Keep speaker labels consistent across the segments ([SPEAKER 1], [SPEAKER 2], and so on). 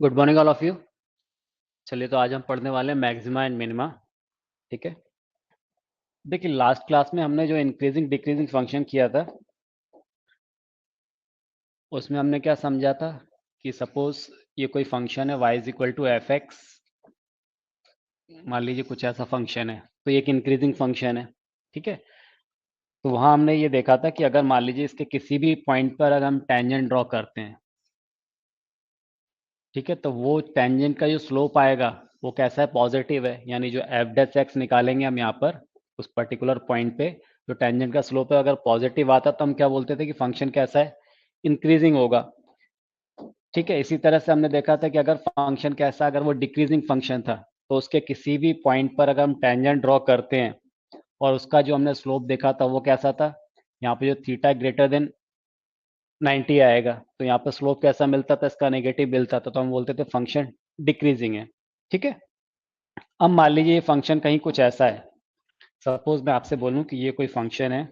[SPEAKER 1] Good morning all of you. चलिए तो आज हम पढ़ने वाले हैं मैक्सिमा एंड मिनिमा। ठीक है। देखिए लास्ट क्लास में हमने जो इंक्रीजिंग डिक्रीजिंग फंक्शन किया था उसमें हमने क्या समझा था कि सपोज ये कोई फंक्शन है y is equal to F X. मान लीजिए कुछ ऐसा फंक्शन है तो ये एक इंक्रीजिंग फंक्शन है। ठीक है। तो वहां हमने ये देखा था कि अगर मान लीजिए इसके किसी भी पॉइंट पर अगर हम टेंजेंट ड्रॉ करते हैं, ठीक है, तो वो टेंजेंट का जो स्लोप आएगा वो कैसा है, पॉजिटिव है। यानी जो एफ डेस एक्स निकालेंगे हम यहाँ पर उस पर्टिकुलर पॉइंट पे, जो टेंजेंट का स्लोप है अगर पॉजिटिव आता तो हम क्या बोलते थे कि फंक्शन कैसा है, इंक्रीजिंग होगा। ठीक है। इसी तरह से हमने देखा था कि अगर फंक्शन कैसा, अगर वो डिक्रीजिंग फंक्शन था तो उसके किसी भी पॉइंट पर अगर हम टेंजेंट ड्रॉ करते हैं और उसका जो हमने स्लोप देखा था वो कैसा था, यहाँ पे जो थीटा ग्रेटर देन 90 आएगा तो यहाँ पर स्लोप कैसा मिलता था, इसका नेगेटिव मिलता था, तो हम बोलते थे फंक्शन डिक्रीजिंग है। ठीक है। अब मान लीजिए ये फंक्शन कहीं कुछ ऐसा है, सपोज मैं आपसे बोलूं कि ये कोई फंक्शन है,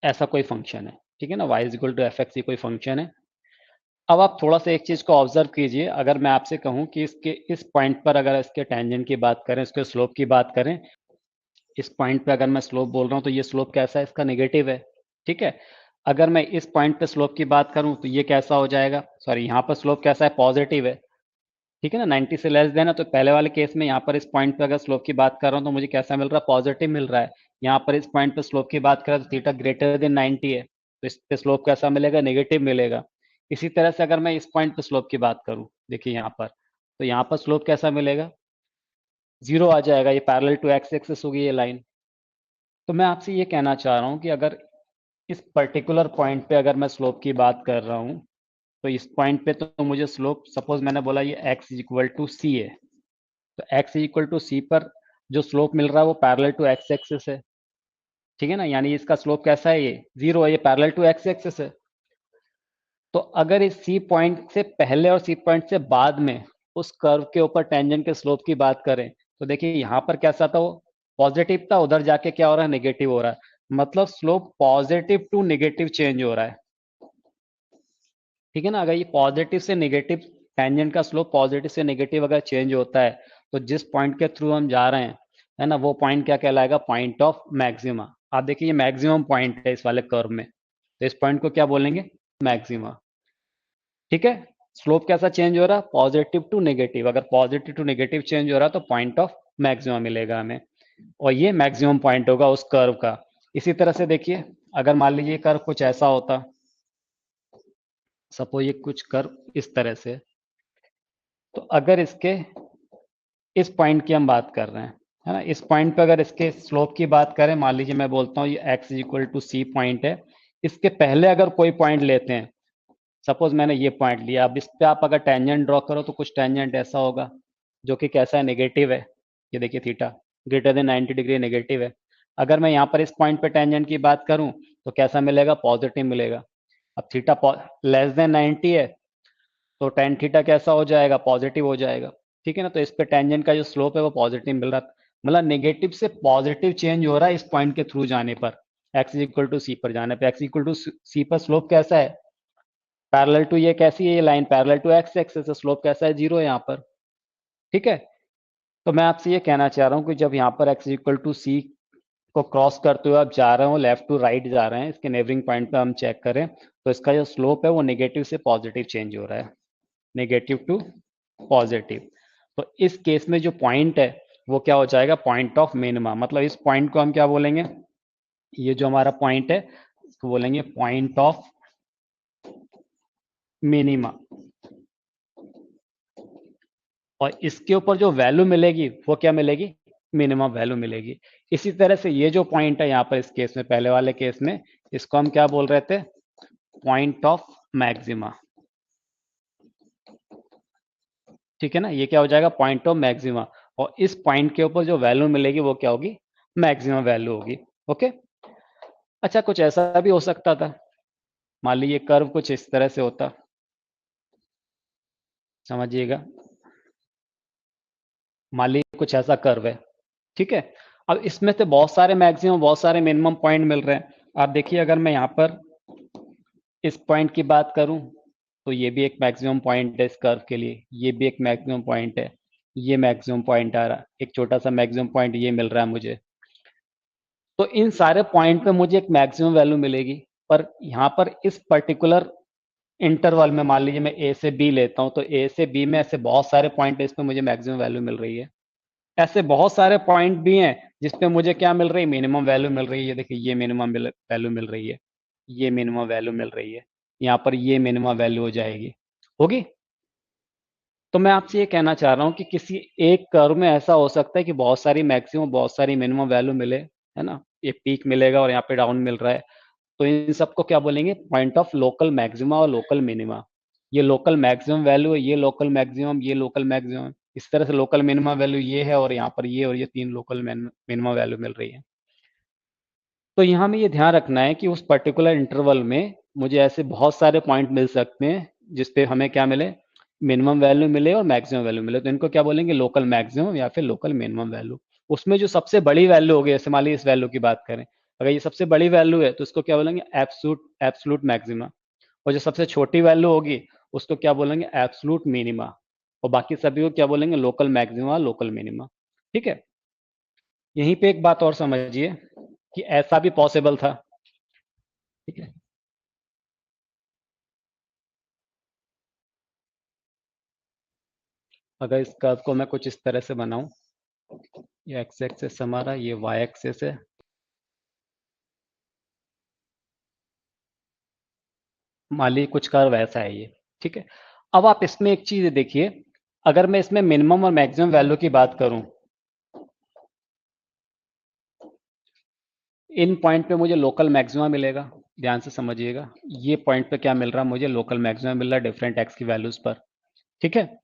[SPEAKER 1] ऐसा कोई फंक्शन है, ठीक है ना, y is equal to F X, ये कोई फंक्शन है। अब आप थोड़ा सा एक चीज को ऑब्जर्व कीजिए, अगर मैं आपसे कहूं कि इसके इस पॉइंट पर अगर इसके टेंजेंट की बात करें, इसके स्लोप की बात करें, इस पॉइंट पे अगर मैं स्लोप बोल रहा हूं तो ये स्लोप कैसा है, इसका नेगेटिव है। ठीक है। अगर मैं इस पॉइंट पे स्लोप की बात करूं तो ये कैसा हो जाएगा, सॉरी यहाँ पर स्लोप कैसा है, पॉजिटिव है। ठीक है ना, 90 से लेस देन है, तो पहले वाले केस में यहाँ पर इस पॉइंट पे अगर स्लोप की बात कर रहा हूँ तो मुझे कैसा मिल रहा है, पॉजिटिव मिल रहा है। यहाँ पर इस पॉइंट पे स्लोप की बात करें तो थीटा ग्रेटर देन 90 है, तो इस पे स्लोप कैसा मिलेगा, नेगेटिव मिलेगा। इसी तरह से अगर मैं इस पॉइंट पे स्लोप की बात करूँ, देखिए यहाँ पर, तो यहाँ पर स्लोप कैसा मिलेगा, जीरो आ जाएगा, ये पैरेलल टू एक्स एक्सिस होगी ये लाइन। तो मैं आपसे ये कहना चाह रहा हूँ कि अगर इस पर्टिकुलर पॉइंट पे अगर मैं स्लोप की बात कर रहा हूँ तो इस पॉइंट पे तो मुझे स्लोप, सपोज मैंने बोला ये x इज इक्वल टू सी है, तो x इज इक्वल टू सी पर जो स्लोप मिल रहा है वो पैरेलल टू एक्स एक्सिस है। ठीक है ना, यानी इसका स्लोप कैसा है, ये जीरो है, ये पैरेलल टू एक्स एक्सिस है। तो अगर इस सी पॉइंट से पहले और सी पॉइंट से बाद में उस कर्व के ऊपर टेंजेंट के स्लोप की बात करें तो देखिए यहाँ पर कैसा था, वो पॉजिटिव था, उधर जाके क्या हो रहा है, नेगेटिव हो रहा है। मतलब slope positive to negative change हो रहा है। ठीक है ना, अगर ये पॉजिटिव से नेगेटिव, टेंजेंट का स्लोप पॉजिटिव से नेगेटिव अगर चेंज होता है तो जिस पॉइंट के थ्रू हम जा रहे हैं, है ना, वो पॉइंट क्या कहलाएगा, पॉइंट ऑफ मैक्सिमा। आप देखिए ये मैक्सिमम पॉइंट है इस वाले कर्व में, तो इस पॉइंट को क्या बोलेंगे, मैक्सिमा। ठीक है। स्लोप कैसा चेंज हो रहा है, पॉजिटिव टू नेगेटिव, अगर पॉजिटिव टू नेगेटिव चेंज हो रहा है तो पॉइंट ऑफ मैक्सिमा मिलेगा हमें, और ये मैक्सिमम पॉइंट होगा उस कर्व का। इसी तरह से देखिए, अगर मान लीजिए कर्व कुछ ऐसा होता, सपोज ये कुछ कर्व इस तरह से, तो अगर इसके इस पॉइंट की हम बात कर रहे हैं, है ना, इस पॉइंट पे अगर इसके स्लोप की बात करें, मान लीजिए मैं बोलता हूँ ये x is equal to C point है, इसके पहले अगर कोई पॉइंट लेते हैं, सपोज मैंने ये पॉइंट लिया, अब इस पे आप अगर टेंजेंट ड्रॉ करो तो कुछ टेंजेंट ऐसा होगा जो कि कैसा है, नेगेटिव है। ये देखिए theta greater than 90 degree negative है। अगर मैं यहाँ पर इस पॉइंट पे टेंजेंट की बात करूँ तो कैसा मिलेगा, पॉजिटिव मिलेगा। अब थीटा लेस देन 90 है तो टेन थीटा कैसा हो जाएगा, पॉजिटिव हो जाएगा। ठीक है ना, तो इस पे टेंजेंट का जो स्लोप है वो पॉजिटिव मिल रहा था, मतलब नेगेटिव से पॉजिटिव चेंज हो रहा है इस पॉइंट के थ्रू जाने पर, x इक्वल टू सी पर जाने पर। x इक्वल टू सी पर स्लोप कैसा है, पैरेलल टू, ये कैसी है, ये line parallel to X axis, slope कैसा है, जीरो है यहाँ पर। ठीक है। तो मैं आपसे ये कहना चाह रहा हूँ कि जब यहाँ पर x इक्वल टू सी को क्रॉस करते हुए आप जा रहे हो, लेफ्ट टू राइट जा रहे हैं, इसके नेबरिंग पॉइंट पे हम चेक करें तो इसका जो स्लोप है वो नेगेटिव से पॉजिटिव चेंज हो रहा है, नेगेटिव टू पॉजिटिव। तो इस केस में जो पॉइंट है वो क्या हो जाएगा, पॉइंट ऑफ मिनिमा। मतलब इस पॉइंट को हम क्या बोलेंगे, ये जो हमारा पॉइंट है इसको बोलेंगे पॉइंट ऑफ मिनिमा, और इसके ऊपर जो वैल्यू मिलेगी वो क्या मिलेगी, मिनिमम वैल्यू मिलेगी। इसी तरह से ये जो पॉइंट है यहाँ पर इस केस में, पहले वाले केस में, इसको हम क्या बोल रहे थे, पॉइंट ऑफ मैक्सिमा। ठीक है ना, ये क्या हो जाएगा, पॉइंट ऑफ मैक्सिमा, और इस पॉइंट के ऊपर जो वैल्यू मिलेगी वो क्या होगी, मैक्सिमम वैल्यू होगी। ओके। अच्छा, कुछ ऐसा भी हो सकता था, मान लीजिए कर्व कुछ इस तरह से होता, समझिएगा, मान लीजिए कुछ ऐसा कर्व है। ठीक है। अब इसमें से बहुत सारे मैक्सिमम, बहुत सारे मिनिमम पॉइंट मिल रहे हैं। आप देखिए, अगर मैं यहाँ पर इस पॉइंट की बात करूं तो ये भी एक मैक्सिमम पॉइंट है इस कर्व के लिए, ये भी एक मैक्सिमम पॉइंट है, ये मैक्सिमम पॉइंट आ रहा है, एक छोटा सा मैक्सिमम पॉइंट ये मिल रहा है मुझे। तो इन सारे पॉइंट पे मुझे एक मैक्सिमम वैल्यू मिलेगी, पर यहाँ पर इस पर्टिकुलर इंटरवल में मान लीजिए मैं ए से बी लेता हूँ, तो ए से बी में ऐसे बहुत सारे पॉइंट है इस पे मुझे मैक्सिमम वैल्यू मिल रही है। ऐसे बहुत सारे पॉइंट भी हैं जिसपे मुझे क्या मिल रही है, मिनिमम वैल्यू मिल रही है। देखिए ये मिनिमम वैल्यू मिल रही है, ये मिनिमम वैल्यू मिल रही है, यहाँ पर ये मिनिमम वैल्यू हो जाएगी, होगी। तो मैं आपसे ये कहना चाह रहा हूँ कि किसी एक कर्व में ऐसा हो सकता है कि बहुत सारी मैक्सिमम बहुत सारी मिनिमम वैल्यू मिले, है ना, ये पीक मिलेगा और यहाँ पे डाउन मिल रहा है। तो इन सबको क्या बोलेंगे, पॉइंट ऑफ लोकल मैक्सिमा और लोकल मिनिमा। ये लोकल मैक्सिमम वैल्यू है, ये लोकल मैक्सिमम, ये लोकल मैक्सिमम, इस तरह से लोकल मिनिमम वैल्यू ये है और यहाँ पर ये और ये तीन लोकल मिनिमम वैल्यू मिल रही है। तो यहाँ में ये ध्यान रखना है कि उस पर्टिकुलर इंटरवल में मुझे ऐसे बहुत सारे पॉइंट मिल सकते हैं जिसपे हमें क्या मिले, मिनिमम वैल्यू मिले और मैक्सिमम वैल्यू मिले। तो इनको क्या बोलेंगे, लोकल मैक्सिमम या फिर लोकल मिनिमम वैल्यू। उसमें जो सबसे बड़ी वैल्यू होगी, जैसे मान लीजिए इस वैल्यू की बात करें, अगर ये सबसे बड़ी वैल्यू है तो उसको क्या बोलेंगे, एब्सोल्यूट एब्सोल्यूट मैक्सिमा। और जो सबसे छोटी वैल्यू होगी उसको क्या बोलेंगे, एब्सोल्यूट मिनिमा। और बाकी सभी को क्या बोलेंगे, लोकल मैक्सिमा लोकल मिनिमा। ठीक है, यहीं पे एक बात और समझिए कि ऐसा भी पॉसिबल था। ठीक है, अगर इस कर्व को मैं कुछ इस तरह से बनाऊं, ये एक्स एक्सेस हमारा, ये वाई एक्सेस है, मान लीजिए कुछ कर्व ऐसा है ये। ठीक है, अब आप इसमें एक चीज देखिए, अगर मैं इसमें मिनिमम और मैक्सिमम वैल्यू की बात करूं, इन पॉइंट पे मुझे लोकल मैक्सिमा मिलेगा। ध्यान से समझिएगा, ये पॉइंट पे क्या मिल रहा है मुझे, लोकल मैक्सिमा मिल रहा है डिफरेंट एक्स की वैल्यूज पर। ठीक है,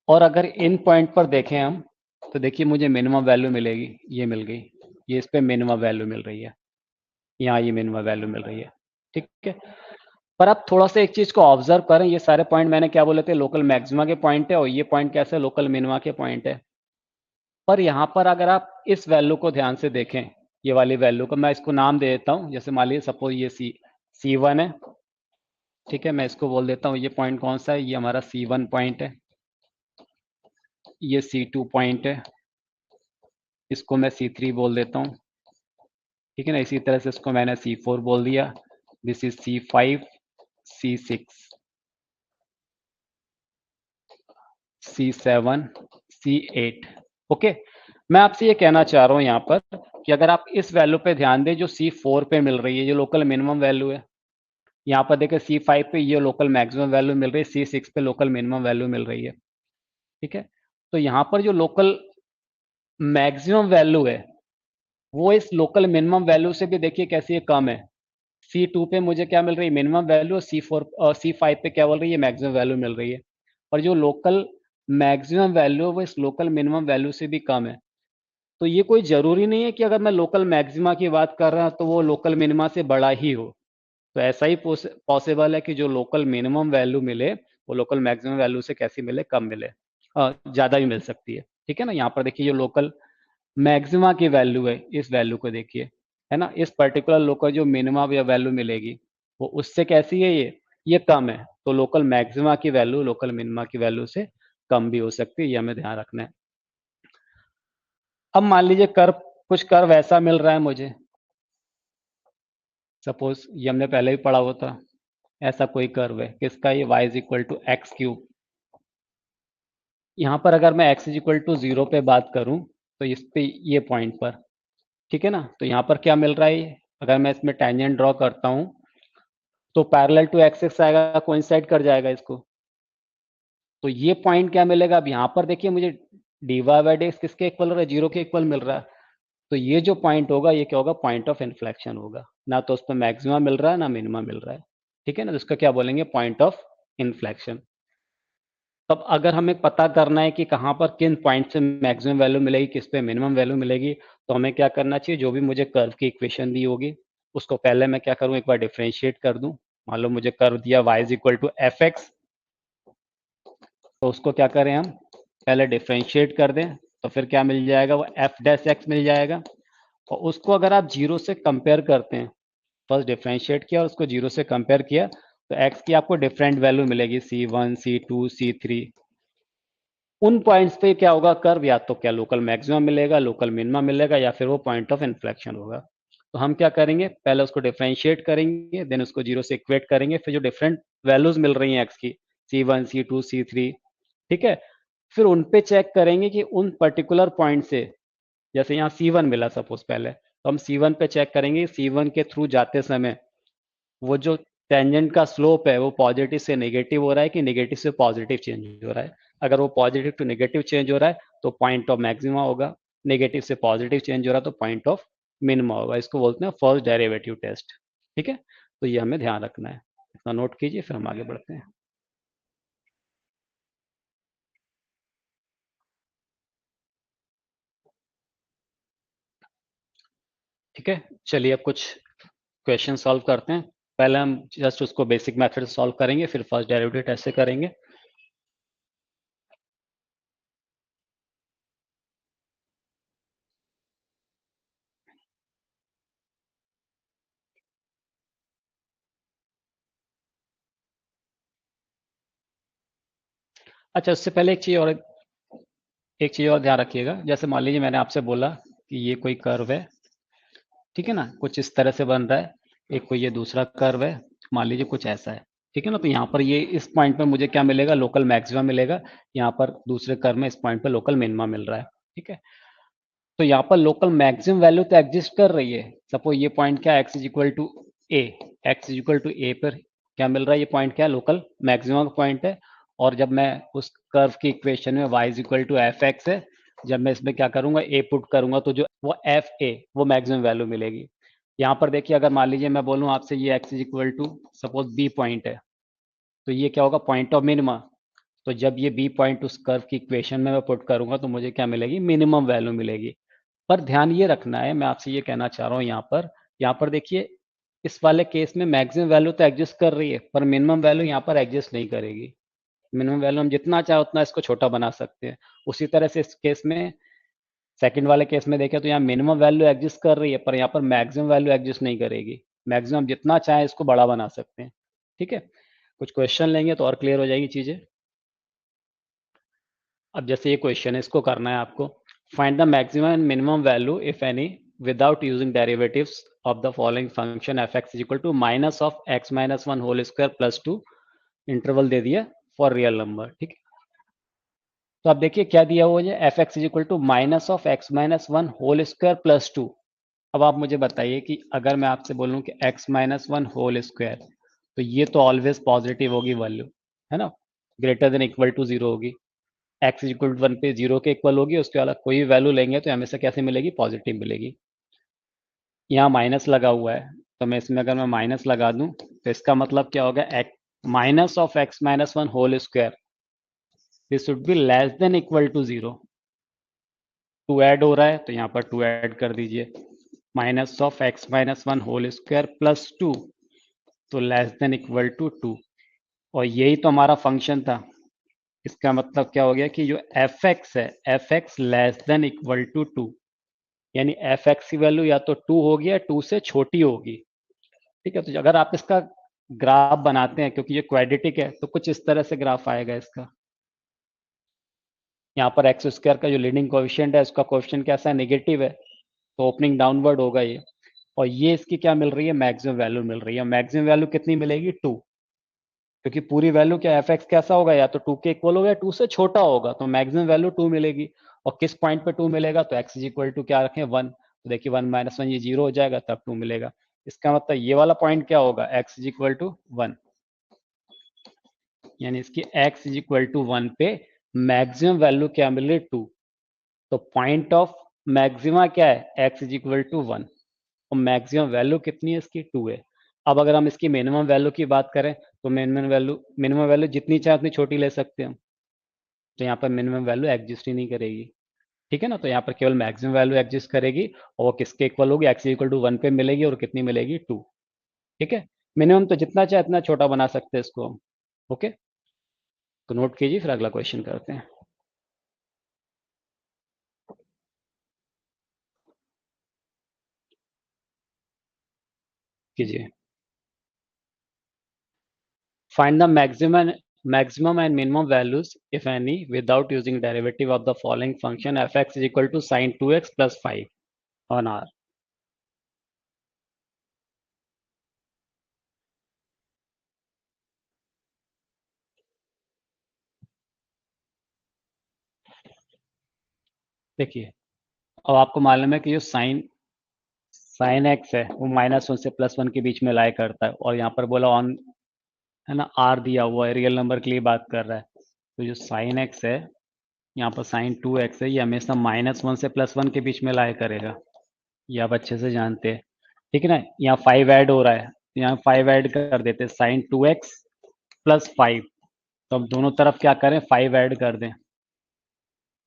[SPEAKER 1] और अगर इन पॉइंट पर देखें हम, तो देखिए मुझे मिनिमम वैल्यू मिलेगी, ये मिल गई, ये इस पे मिनिमम वैल्यू मिल रही है, यहाँ ये मिनिमम वैल्यू मिल रही है। ठीक है, पर आप थोड़ा सा एक चीज को ऑब्जर्व करें, ये सारे पॉइंट मैंने क्या बोले थे, लोकल मैक्सिमा के पॉइंट है, और ये पॉइंट कैसे, लोकल मिनिमा के पॉइंट है। पर यहाँ पर अगर आप इस वैल्यू को ध्यान से देखें, ये वाली वैल्यू को मैं इसको नाम दे देता हूँ, जैसे मान लीजिए सपोज ये C1 है। ठीक है, मैं इसको बोल देता हूँ, ये पॉइंट कौन सा है, ये हमारा C1 पॉइंट है, ये C2 पॉइंट है, इसको मैं C3 बोल देता हूँ। ठीक है ना, इसी तरह से इसको मैंने C4 बोल दिया, this is C5, C6, C7, C8। Okay, मैं आपसे ये कहना चाह रहा हूँ यहाँ पर कि अगर आप इस वैल्यू पे ध्यान दें जो C4 पे मिल रही है, ये लोकल मिनिमम वैल्यू है। यहाँ पर देखिए C5 पे ये लोकल मैक्सिमम वैल्यू मिल रही है, C6 पे लोकल मिनिमम वैल्यू मिल रही है। ठीक है, तो यहाँ पर जो लोकल मैक्सिमम वैल्यू है वो इस लोकल मिनिमम वैल्यू से भी देखिए कैसी है, कम है। C2 पे मुझे क्या मिल रही है, मिनिमम वैल्यू, और C5 पे क्या बोल रही है, मैक्सिमम वैल्यू मिल रही है। और जो लोकल मैक्सिमम वैल्यू है वो इस लोकल मिनिमम वैल्यू से भी कम है। तो ये कोई जरूरी नहीं है कि अगर मैं लोकल मैक्सिमा की बात कर रहा हूं तो वो लोकल मिनिमा से बड़ा ही हो। तो ऐसा ही पॉसिबल है कि जो लोकल मिनिमम वैल्यू मिले वो लोकल मैक्सिमम वैल्यू से कैसी मिले, कम मिले, ज्यादा भी मिल सकती है। ठीक है ना, यहाँ पर देखिए जो लोकल मैक्सिमा की वैल्यू है, इस वैल्यू को देखिए, है ना, इस पर्टिकुलर लोकल जो मिनिमा या वैल्यू मिलेगी वो उससे कैसी है, ये कम है। तो लोकल मैक्सिमा की वैल्यू लोकल मिनिमा की वैल्यू से कम भी हो सकती है, ये हमें ध्यान रखना है। अब मान लीजिए कर्व, कुछ कर्व ऐसा मिल रहा है मुझे, सपोज ये हमने पहले भी पढ़ा हुआ था, ऐसा कोई कर्व है किसका, ये y is equal to X cube. यहाँ पर अगर मैं x इज इक्वल टू 0 पे बात करूं, तो इस पे ये पॉइंट पर, ठीक है ना, तो यहाँ पर क्या मिल रहा है, अगर मैं इसमें टेंजेंट ड्रॉ करता हूँ तो पैरेलल टू एक्सिस आएगा, कोइंसाइड कर जाएगा इसको। तो ये पॉइंट क्या मिलेगा, अब यहाँ पर देखिए मुझे dy बाई डी किसके इक्वल हो रहा है, 0 के इक्वल मिल रहा है। तो ये जो पॉइंट होगा ये क्या होगा, पॉइंट ऑफ इन्फ्लेक्शन होगा, ना तो उस पर मैक्सिमम मिल रहा है ना मिनिमम मिल रहा है। ठीक है ना, तो इसका क्या बोलेंगे, पॉइंट ऑफ इन्फ्लेक्शन। तब अगर हमें पता करना है कि कहाँ पर किन पॉइंट से मैक्सिमम वैल्यू मिलेगी, किस पे मिनिमम वैल्यू मिलेगी, तो हमें क्या करना चाहिए, जो भी मुझे कर्व की इक्वेशन दी होगी उसको पहले मैं क्या करूँ, एक बार डिफरेंशिएट कर दूं। मान लो मुझे कर्व दिया y is equal to F X, तो उसको क्या करें हम, पहले डिफरेंशिएट कर दें, तो फिर क्या मिल जाएगा, वो एफ डैश एक्स मिल जाएगा। और उसको अगर आप 0 से कंपेयर करते हैं फर्स्ट डिफरेंशिएट किया और उसको 0 से कंपेयर किया, तो x की आपको डिफरेंट वैल्यू मिलेगी, C1, C2, C3। उन पॉइंट्स पे क्या होगा कर्व, या तो क्या लोकल मैक्सिमम मिलेगा, लोकल मिनिमम मिलेगा, या फिर वो पॉइंट ऑफ इन्फ्लेक्शन होगा। तो हम क्या करेंगे, पहले उसको डिफरेंशिएट करेंगे, देन उसको 0 से इक्वेट करेंगे, फिर जो डिफरेंट वैल्यूज मिल रही हैं एक्स की, C1, C2, C3, ठीक है, फिर उन पे चेक करेंगे कि उन पर्टिकुलर पॉइंट से, जैसे यहाँ C1 मिला सपोज पहले, तो हम C1 पे चेक करेंगे, C1 के थ्रू जाते समय वो जो टेंजेंट का स्लोप है वो पॉजिटिव से नेगेटिव हो रहा है कि नेगेटिव से पॉजिटिव चेंज हो रहा है। अगर वो पॉजिटिव टू नेगेटिव चेंज हो रहा है तो पॉइंट ऑफ मैक्सिमा होगा, नेगेटिव से पॉजिटिव चेंज हो रहा है तो पॉइंट ऑफ मिनिमा होगा। इसको बोलते हैं फर्स्ट डेरिवेटिव टेस्ट। ठीक है, तो ये हमें ध्यान रखना है, इतना नोट कीजिए, फिर हम आगे बढ़ते हैं। ठीक है, चलिए अब कुछ क्वेश्चन सॉल्व करते हैं। पहले हम जस्ट उसको बेसिक मेथड से सॉल्व करेंगे, फिर फर्स्ट डेरिवेटिव टेस्ट से करेंगे। अच्छा, उससे पहले एक चीज और ध्यान रखिएगा। जैसे मान लीजिए मैंने आपसे बोला कि ये कोई कर्व है, ठीक है ना, कुछ इस तरह से बन रहा है, एक कोई ये दूसरा कर्व है, मान लीजिए कुछ ऐसा है, ठीक है ना, तो यहाँ पर ये इस पॉइंट पे मुझे क्या मिलेगा, लोकल मैक्सिमा मिलेगा, यहाँ पर दूसरे कर्व में इस पॉइंट पे लोकल मिनिमा मिल रहा है। ठीक है, तो यहाँ पर लोकल मैक्सिमम वैल्यू तो एग्जिस्ट कर रही है। सपोज ये पॉइंट क्या, X is equal to A, X is equal to A पर क्या मिल रहा है, ये पॉइंट क्या है, लोकल मैक्सिमम पॉइंट है। और जब मैं उस कर्व की इक्वेशन में y is equal to F X है, जब मैं इसमें क्या करूंगा, ए पुट करूंगा, तो जो वो एफ ए वो मैक्सिमम वैल्यू मिलेगी। यहाँ पर देखिए, अगर मान लीजिए मैं बोलूँ आपसे ये X is equal to suppose B point है, तो ये क्या होगा, पॉइंट ऑफ मिनिमा। तो जब ये बी पॉइंट उस कर्व की इक्वेशन में मैं पुट करूंगा तो मुझे क्या मिलेगी, मिनिमम वैल्यू मिलेगी। पर ध्यान ये रखना है, मैं आपसे ये कहना चाह रहा हूँ, यहाँ पर देखिए, इस वाले केस में मैक्सिमम वैल्यू तो एग्जिस्ट कर रही है, पर मिनिमम वैल्यू यहाँ पर एग्जिस्ट नहीं करेगी। मिनिमम वैल्यू हम जितना चाहे उतना इसको छोटा बना सकते हैं। उसी तरह से इस केस में, सेकंड वाले केस में देखें तो यहाँ मिनिमम वैल्यू एग्जिस्ट कर रही है, पर यहाँ पर मैक्सिमम वैल्यू एग्जिस्ट नहीं करेगी। मैक्सिमम जितना चाहे इसको बड़ा बना सकते हैं। ठीक है, कुछ क्वेश्चन लेंगे तो और क्लियर हो जाएगी चीजें। अब जैसे ये क्वेश्चन है, इसको करना है आपको, find the maximum and minimum value if any without using derivatives of the following function F x is equal to minus of x minus one whole square plus two, interval दे दिया for real number. ठीक है, तो आप देखिए क्या दिया हुआ है, F x is equal to minus of x minus one whole square plus two. अब आप मुझे बताइए कि अगर मैं आपसे बोलूं कि X minus one whole square, तो ये तो ऑलवेज पॉजिटिव होगी वैल्यू, है ना, greater than equal to zero होगी। एक्स इक्वल टू वन पे जीरो के इक्वल होगी, उसके अलग कोई भी वैल्यू लेंगे तो हमेशा कैसे मिलेगी, पॉजिटिव मिलेगी। यहाँ माइनस लगा हुआ है, तो मैं इसमें अगर मैं माइनस लगा दूं तो इसका मतलब क्या होगा, minus of x minus one whole square, this should be less than equal to zero. Two add हो रहा है तो यहाँ पर टू ऐड कर दीजिए, minus of x minus one whole square plus two, तो less than equal to two. और यही तो हमारा फंक्शन था। इसका मतलब क्या हो गया कि जो एफ एक्स है, F X less than equal to two, यानी एफ एक्स की वैल्यू या तो टू होगी या टू से छोटी होगी। ठीक है, तो अगर आप इसका ग्राफ बनाते हैं, क्योंकि ये क्वाड्रेटिक है, तो कुछ इस तरह से ग्राफ आएगा इसका। यहाँ पर एक्स स्क्वायर का जो लीडिंग कोएफिशिएंट है, उसका कोएफिशिएंट कैसा है, नेगेटिव है, तो ओपनिंग डाउनवर्ड होगा ये। और ये इसकी क्या मिल रही है, मैक्सिमम वैल्यू मिल रही है। मैक्सिमम वैल्यू कितनी मिलेगी, टू, क्योंकि पूरी वैल्यू क्या, एफ एक्स कैसा होगा, या तो टू के इक्वल होगा या टू से छोटा होगा, तो मैक्सिमम वैल्यू टू मिलेगी। और किस पॉइंट पे टू मिलेगा, तो एक्स इज इक्वल टू क्या रखें, वन, तो देखिए वन माइनस वन ये जीरो हो जाएगा, तब टू मिलेगा। इसका मतलब ये वाला पॉइंट क्या होगा, X is equal to one, यानी इसकी X is equal to one पे मैक्सिमम वैल्यू क्या मिल रही है, टू। तो पॉइंट ऑफ मैक्सिमा क्या है, X is equal to one, और मैक्सिमम वैल्यू कितनी है इसकी, टू है। अब अगर हम इसकी मिनिमम वैल्यू की बात करें, तो मिनिमम वैल्यू जितनी चाहे उतनी छोटी ले सकते हैं हम। तो यहाँ पर मिनिमम वैल्यू एग्जिस्ट ही नहीं करेगी। ठीक है ना, तो यहाँ पर केवल मैक्सिमम वैल्यू एग्जिस्ट करेगी, और वो किसके इक्वल होगी, एक्स इक्वल टू वन पे मिलेगी, और कितनी मिलेगी, टू। ठीक है, मिनिमम तो जितना चाहे इतना छोटा बना सकते हैं इसको हम। ओके, तो नोट कीजिए, फिर अगला क्वेश्चन करते हैं। कीजिए। Find the maximum and minimum values if any without using derivative of the following function fx is equal to sin 2x plus 5 on r। देखिए, अब आपको मालूम है कि जो साइन एक्स है वो -1 से +1 के बीच में लाई करता है, और यहाँ पर बोला ऑन है ना, आर दिया हुआ है, रियल नंबर के लिए बात कर रहा है। तो जो साइन एक्स है, यहाँ पर साइन 2x है, ये हमेशा -1 से +1 के बीच में लाई करेगा, ये आप अच्छे से जानते हैं। ठीक है ना, यहाँ 5 ऐड हो रहा है, यहाँ 5 ऐड कर देते हैं, साइन 2x प्लस 5। तो अब दोनों तरफ क्या करें, 5 ऐड कर दें,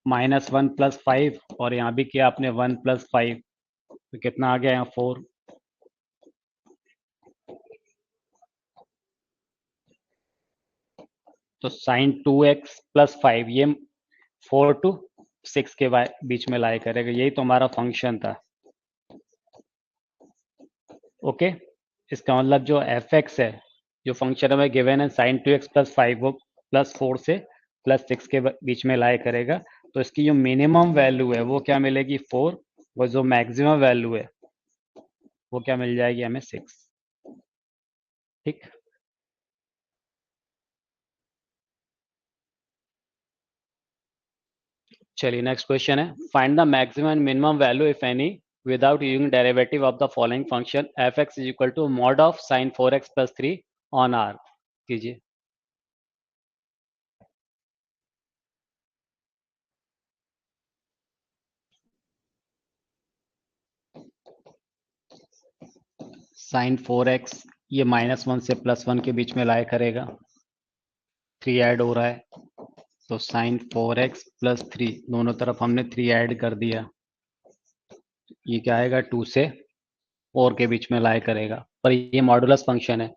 [SPEAKER 1] -1 + 5, और यहाँ भी किया आपने 1 + 5, तो कितना आ गया यहाँ 4। तो साइन 2x + 5 ये 4 to 6 के बीच में लाई करेगा, यही तो हमारा फंक्शन था। ओके, इसका मतलब जो एफ एक्स है, जो फंक्शन हमें गिवन है साइन 2x + 5, वो +4 से +6 के बीच में लाई करेगा। तो इसकी जो मिनिमम वैल्यू है वो क्या मिलेगी, 4, और जो मैक्सिमम वैल्यू है वो क्या मिल जाएगी हमें, 6। ठीक, चलिए नेक्स्ट क्वेश्चन है, find the maximum and minimum value if any without using derivative of the following function F x is equal to mod of sine 4x + 3 on R. कीजिए। साइन 4x ये -1 से +1 के बीच में लाया करेगा, 3 ऐड हो रहा है, तो साइन 4x + 3, दोनों तरफ हमने 3 ऐड कर दिया, ये क्या आएगा, 2 से 4 के बीच में लाया करेगा। पर ये मॉडुलस फंक्शन है,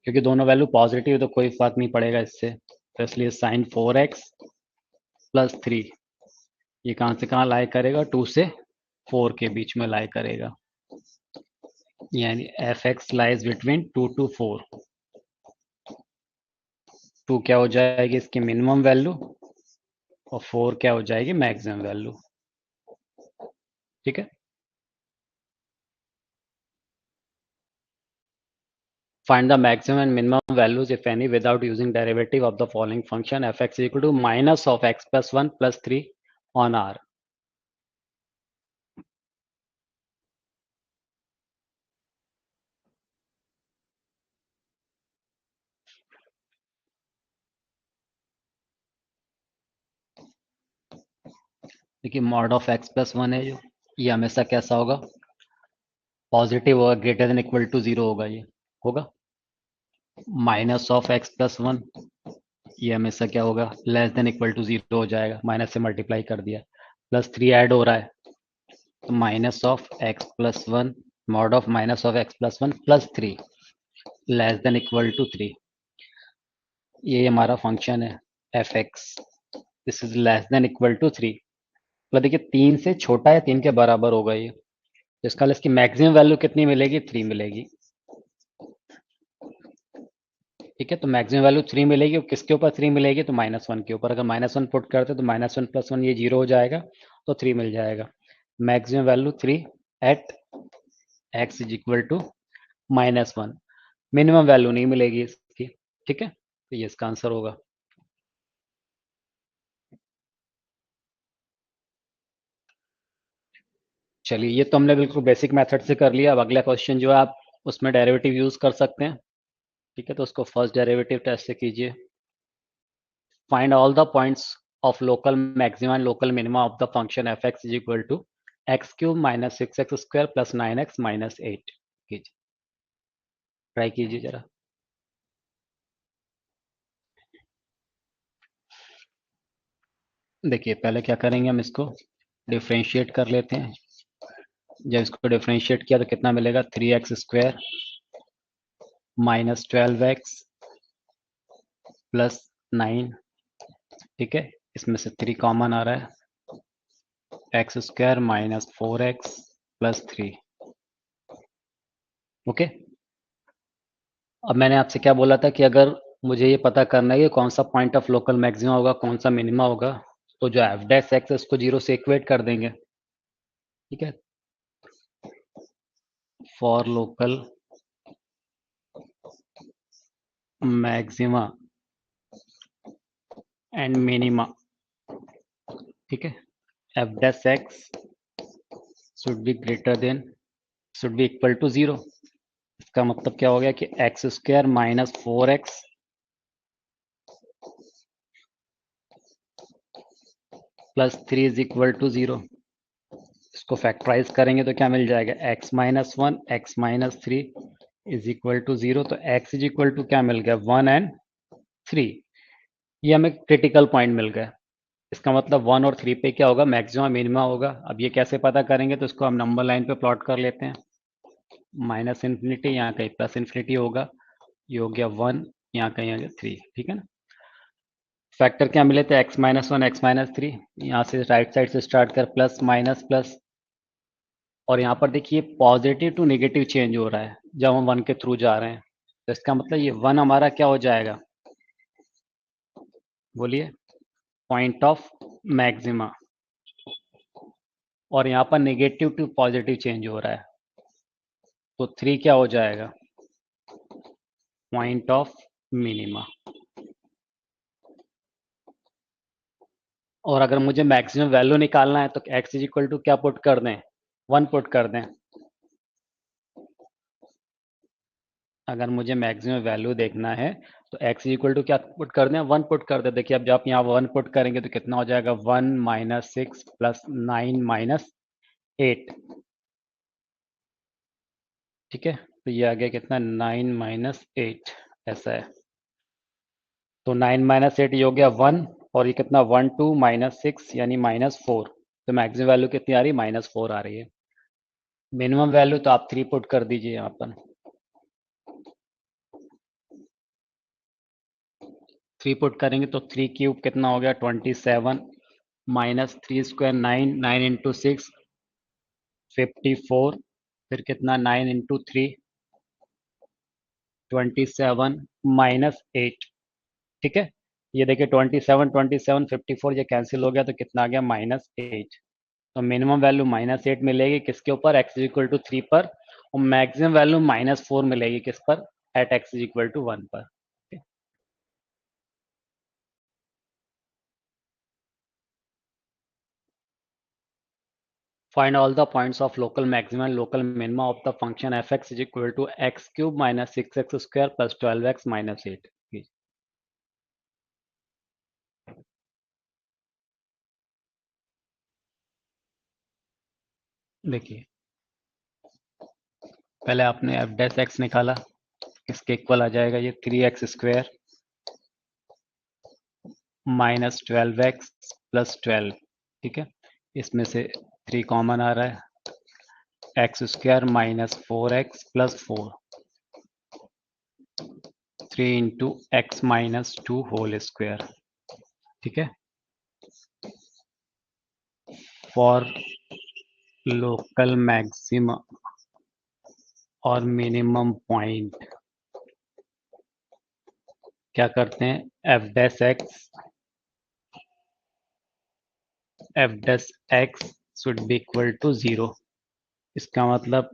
[SPEAKER 1] क्योंकि दोनों वैल्यू पॉजिटिव है तो कोई फर्क नहीं पड़ेगा इससे, तो इसलिए साइन 4x + 3 ये कहाँ से कहाँ लाया करेगा, 2 से 4 के बीच में लाया करेगा, यानी F x lies between 2 to 4। 2 क्या हो जाएगी इसकी मिनिमम वैल्यू, और 4 क्या हो जाएगी मैक्सिमम वैल्यू। ठीक है, find the maximum and minimum values if any without using derivative of the following function fx is equal to minus of x plus 1 plus 3 on r। देखिए, मॉड ऑफ x प्लस 1 है जो, ये हमेशा कैसा होगा, positive होगा, greater than equal to 0 होगा, ये होगा। माइनस ऑफ x प्लस 1 ये हमेशा क्या होगा, लेस देन इक्वल टू 0 हो जाएगा, माइनस से मल्टीप्लाई कर दिया, प्लस 3 ऐड हो रहा है, तो minus of x plus 1, mod of minus of x plus 1 plus 3 less than equal to 3, ये हमारा फंक्शन है F X, this is less than equal to 3। मतलब देखिए 3 से छोटा या 3 के बराबर होगा ये, तो इसका इसकी मैक्सिमम वैल्यू कितनी मिलेगी, 3 मिलेगी। ठीक है, तो मैक्सिमम वैल्यू 3 मिलेगी, और किसके ऊपर 3 मिलेगी, तो -1 के ऊपर। अगर -1 पुट करते तो -1 + 1 ये 0 हो जाएगा, तो 3 मिल जाएगा। Maximum value 3 at x is equal to -1, minimum value नहीं मिलेगी इसकी। ठीक है, तो ये इसका आंसर होगा। चलिए, ये तो हमने बिल्कुल बेसिक मेथड से कर लिया। अब अगला क्वेश्चन जो है आप उसमें डेरिवेटिव यूज कर सकते हैं। ठीक है, तो उसको फर्स्ट डेरिवेटिव टेस्ट से कीजिए। Find all the points of local maxima and local minima of the function F x is equal to x³ - 6x² + 9x - 8। कीजिए, ट्राई कीजिए जरा। देखिए, पहले क्या करेंगे, हम इसको डिफ्रेंशिएट कर लेते हैं। जब इसको डिफ्रेंशिएट किया तो कितना मिलेगा, 3x² - 12x + 9। ठीक है, इसमें से 3 कॉमन आ रहा है, x² - 4x + 3। ओके, अब मैंने आपसे क्या बोला था कि अगर मुझे ये पता करना है कि कौन सा पॉइंट ऑफ लोकल मैक्सिमा होगा, कौन सा मिनिमा होगा, तो जो एफ डैश एक्स है उसको 0 से इक्वेट कर देंगे। ठीक है, for local maxima and minima, ठीक है, F dash X should be greater than, should be equal to 0। इसका मतलब क्या हो गया कि X square minus 4x plus 3 is equal to 0। इसको फैक्टराइज करेंगे तो क्या मिल जाएगा, x minus 1 X minus 3 is equal to 0। तो x इज इक्वल टू क्या मिल गया, 1 एंड 3। ये हमें क्रिटिकल पॉइंट मिल गया। इसका मतलब 1 और 3 पे क्या होगा, मैक्सिमम मिनिमा होगा। अब ये कैसे पता करेंगे, तो इसको हम नंबर लाइन पे प्लॉट कर लेते हैं। माइनस इन्फिनिटी यहाँ कहीं प्लस इन्फिनिटी होगा, ये हो गया 1, यहाँ कहीं आ गया 3। ठीक है ना। फैक्टर क्या मिले थे, x माइनस 1 एक्स माइनस 3। यहाँ से राइट साइड से स्टार्ट कर प्लस माइनस प्लस, और यहाँ पर देखिए पॉजिटिव टू नेगेटिव चेंज हो रहा है जब हम 1 के थ्रू जा रहे हैं। तो इसका मतलब ये 1 हमारा क्या हो जाएगा, बोलिए, पॉइंट ऑफ मैक्सिमा। और यहाँ पर नेगेटिव टू पॉजिटिव चेंज हो रहा है, तो 3 क्या हो जाएगा, पॉइंट ऑफ मिनिमा। और अगर मुझे मैक्सिमम वैल्यू निकालना है तो x इज इक्वल टू क्या पुट कर दें, 1 पुट कर दें। अगर मुझे मैक्सिमम वैल्यू देखना है तो x इक्वल टू क्या पुट कर दें, 1 पुट कर दें। देखिए अब जब आप यहाँ 1 पुट करेंगे तो कितना हो जाएगा, 1 माइनस 6 प्लस 9 माइनस 8। ठीक है, तो ये आ गया कितना, 9 माइनस 8, ऐसा है। तो 9 माइनस 8 ये हो गया 1, और ये कितना 1 2 माइनस 6 यानी माइनस 4। तो मैक्सिमम वैल्यू कितनी आ रही है, माइनस 4 आ रही है। मिनिमम वैल्यू तो आप 3 पुट कर दीजिए यहाँ पर। 3 पुट करेंगे तो 3 क्यूब कितना हो गया, 27 माइनस 3 स्क्वायर 9, 9 इंटू 6 54, फिर कितना 9 इंटू 3 27 माइनस 8। ठीक है, ये देखिए 27 27 54 ये कैंसिल हो गया तो कितना आ गया, माइनस 8। तो मिनिमम वैल्यू माइनस 8 मिलेगी किसके ऊपर, x इक्वल टू 3 पर, और मैक्सिमम वैल्यू माइनस 4 मिलेगी किस पर, एट x इक्वल टू 1 पर। Find all the points of local maxima and local minima of the function f(x) is equal to x cube minus 6x square plus 12x minus 8। देखिए पहले आपने F dash x निकाला, इसके equal आ जाएगा ये 3x square minus 12x plus 12। ठीक है, इसमें से 3 कॉमन आ रहा है, X square minus 4x plus 4, 3 into X minus 2 whole square. ठीक है, फॉर लोकल मैक्सिमा और मिनिमम पॉइंट क्या करते हैं, F dash X should be equal to 0। इसका मतलब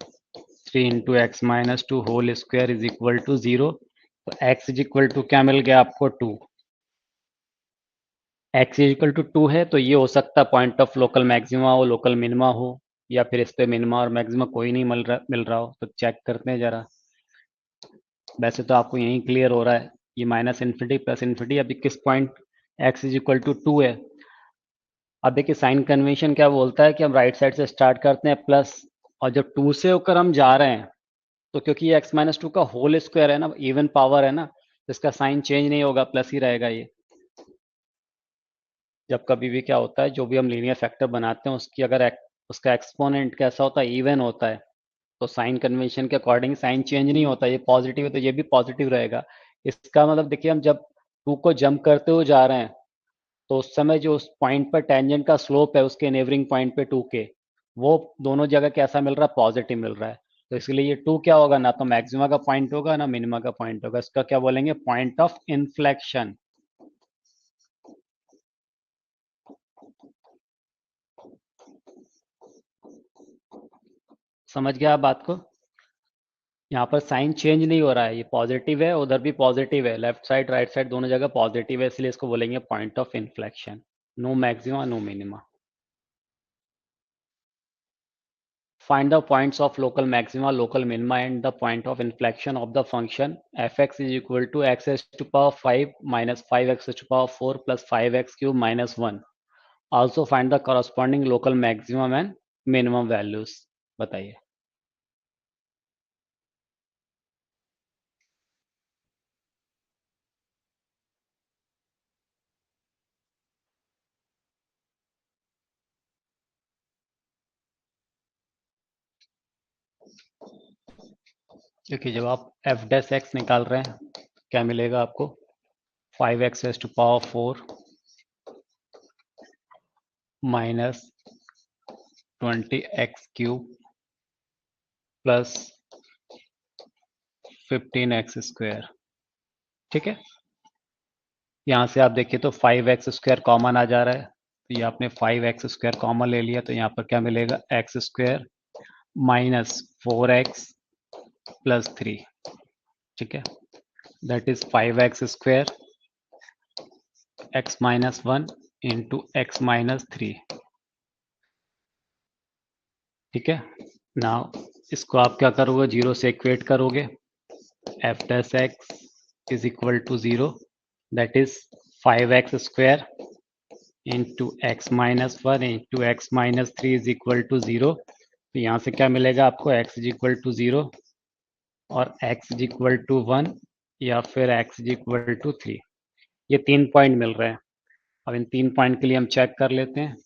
[SPEAKER 1] 3 into X minus 2 whole square is equal to 0। तो x इज इक्वल टू क्या मिल गया आपको, 2। x इज इक्वल टू 2 है तो ये हो सकता है पॉइंट ऑफ लोकल मैक्सिमा हो, लोकल मिनिमा हो, या फिर इस पे मिनिमा और मैक्सिमा कोई नहीं मिल रहा हो। तो चेक करते हैं जरा। वैसे तो आपको यही क्लियर हो रहा है, ये माइनस इन्फिनिटी प्लस इन्फिनिटी, अभी किस point x is equal to 2 है। अब देखिए साइन कन्वेंशन क्या बोलता है कि हम राइट साइड से स्टार्ट करते हैं प्लस, और जब 2 से होकर हम जा रहे हैं तो क्योंकि ये x माइनस 2 का होल स्क्वायर है ना, इवन पावर है ना, तो इसका साइन चेंज नहीं होगा, प्लस ही रहेगा ये। जब कभी भी क्या होता है, जो भी हम लीनियर फैक्टर बनाते हैं उसकी अगर उसका एक्सपोनेंट कैसा होता है, इवन होता है, तो साइन कन्वेंशन के अकॉर्डिंग साइन चेंज नहीं होता। ये पॉजिटिव है तो ये भी पॉजिटिव रहेगा। इसका मतलब देखिए हम जब 2 को जंप करते हुए जा रहे हैं तो उस समय जो उस पॉइंट पर टेंजेंट का स्लोप है उसके नेबरिंग पॉइंट पे 2 के, वो दोनों जगह कैसा मिल रहा है, पॉजिटिव मिल रहा है। तो इसलिए ये 2 क्या होगा, ना तो मैक्सिमा का पॉइंट होगा ना मिनिमा का पॉइंट होगा, इसका क्या बोलेंगे, पॉइंट ऑफ इन्फ्लेक्शन। समझ गया आप बात को? यहाँ पर साइन चेंज नहीं हो रहा है, ये पॉजिटिव है, उधर भी पॉजिटिव है, लेफ्ट साइड राइट साइड दोनों जगह पॉजिटिव है, इसलिए इसको बोलेंगे point of inflection. No maxima no minima. Find the points of local maxima, local minima, and the point of inflection of the function fx is equal to x raised to power 5 minus 5x raised to power 4 plus 5x cube minus 1. Also find the corresponding local maximum and minimum values. बताइए। देखिए जब आप f dash x निकाल रहे हैं क्या मिलेगा आपको, 5x raised to power 4 minus 20x cube plus 15x square। ठीक है, यहाँ से आप देखिए तो 5x स्क्वायर कॉमन आ जा रहा है, तो ये आपने 5x स्क्वायर कॉमन ले लिया, तो यहाँ पर क्या मिलेगा, x square minus 4x plus 3। ठीक है, that is 5x square x minus 1 into X minus 3। ठीक है, नाउ इसको आप क्या करोगे, जीरो से इक्वेट करोगे, F dash X is equal to zero, that is 5x square into X minus 1 into X minus 3 is equal to 0। तो यहाँ से क्या मिलेगा आपको, x इज इक्वल टू 0 और x इज इक्वल टू 1 या फिर x इज इक्वल टू 3। ये 3 पॉइंट मिल रहे हैं। अब इन 3 पॉइंट के लिए हम चेक कर लेते हैं।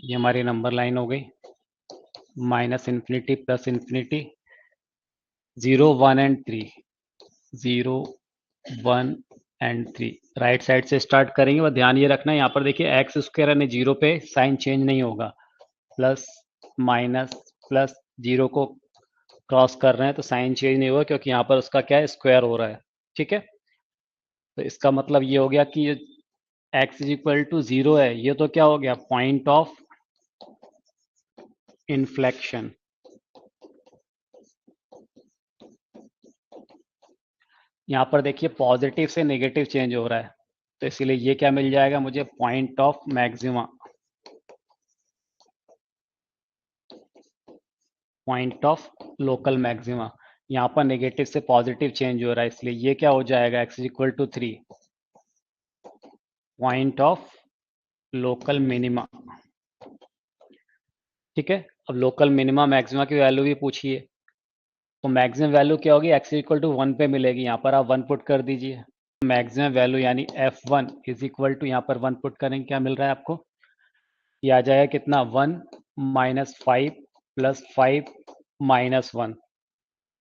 [SPEAKER 1] ये हमारी नंबर लाइन हो गई, minus infinity plus infinity, 0 1 and 3, 0 1 and 3। Right side से स्टार्ट करेंगे, और ध्यान ये रखना है यहाँ पर देखिए एक्स स्क्वायर यानी 0 पे साइन चेंज नहीं होगा, प्लस माइनस प्लस 0 को क्रॉस कर रहे हैं तो साइन चेंज नहीं होगा, क्योंकि यहाँ पर उसका क्या है, स्क्वायर हो रहा है। ठीक है, तो इसका मतलब ये हो गया कि ये x इज इक्वल टू 0 है, ये तो क्या हो गया, पॉइंट ऑफ इन्फ्लेक्शन। यहाँ पर देखिए पॉजिटिव से नेगेटिव चेंज हो रहा है, तो इसीलिए ये क्या मिल जाएगा मुझे, point of maxima, point of local maxima. यहाँ पर नेगेटिव से पॉजिटिव चेंज हो रहा है, इसलिए ये क्या हो जाएगा, x is equal to 3, point of local minima. ठीक है, अब लोकल मिनिमा मैक्सिमा की वैल्यू भी पूछिए, तो मैक्सिमम वैल्यू क्या होगी, x इक्वल टू 1 पे मिलेगी, यहाँ पर आप 1 पुट कर दीजिए। मैक्सिमम वैल्यू यानी f1 इज इक्वल टू, यहाँ पर 1 पुट करेंगे, क्या मिल रहा है आपको, ये आ जाएगा कितना, 1 माइनस 5 प्लस 5 माइनस 1।